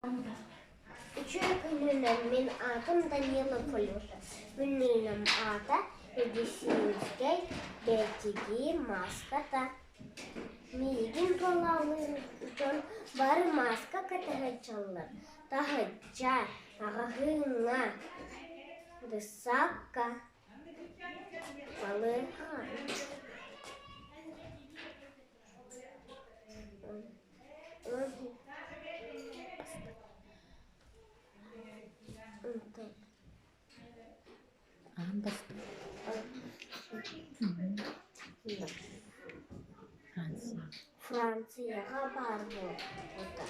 Üçüncü min adım Danila Polюта. Minnim ата медицинской бетиги маската. Мигин толалыжон бар маска катагачалар. Тахача, агахынга, дысакка, балыха. Францияға барып отыр.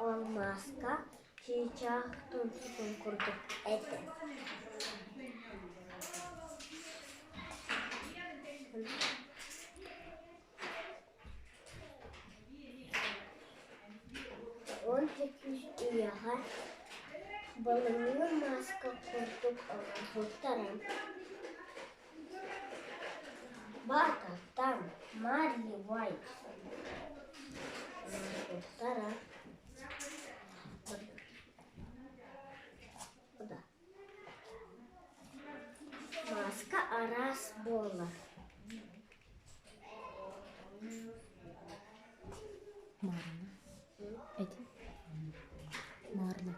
Ол маска чечақ тұнсын күрдік әді. Он текіш үйаға балыңы маска күрдік ұлттарым. Бата, там, Марьевай. Уттара. Куда? Маска арас бола. Марна. Эти? Марна.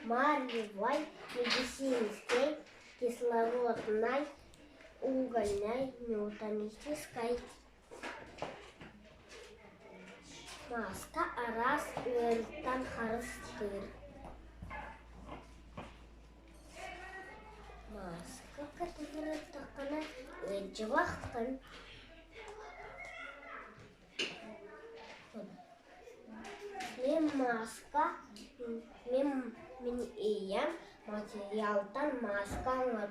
Марьевай медицинской кислородной угольной механической. Маска арас өрттан харыстыр. Маска категория таққана өтжі вақтын. Мен маска, мен ием материалтан маска аңлар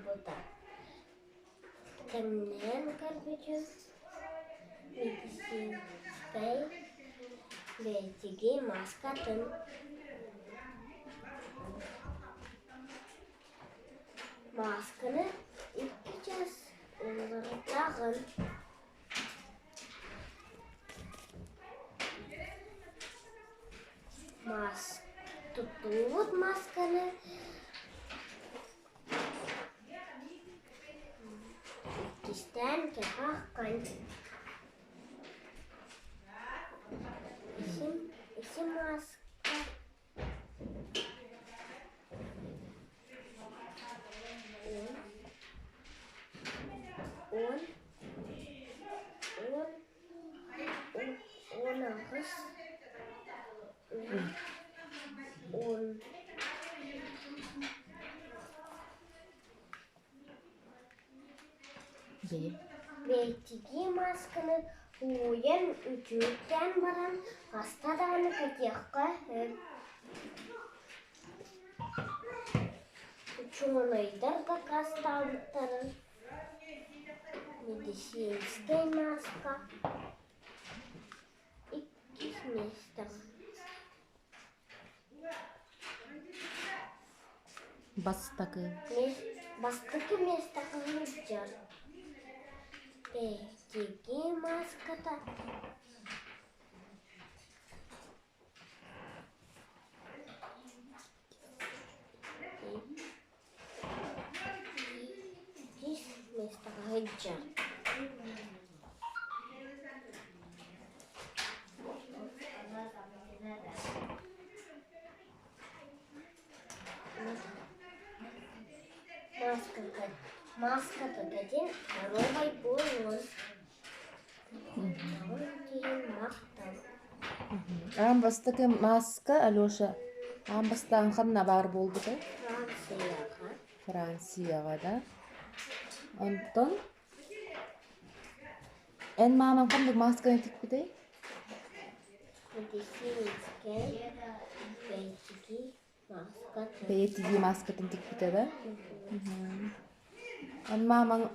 Темнен карбичу медицинской бетиги маскатын. Масканы 2 час тағын. Тұтуыт масканы кистен кехаққан. Isi маска. Он ағыз. Бетиги масканы уен үтүттен баран хастаданы катияққа ученыйдар да касталдықтарын. Медицинский маска. 2 места. Бастакы. Бастакы местақы жүр. Бетиги маската. Местақы жүр. Маската деден ровай болуыз. Бастакы маска, Алёша. Бастан қанна бар болды да? Францияға да. Онтон эн маман қандық масканы тік бітей? Медицинский бетиги маскатын. Бетиги маскатын тік біте да? Эн маман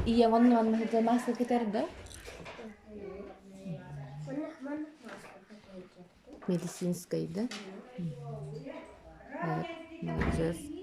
ия ғонуан маска кетер да? Медицинской, да? Вот, молодец.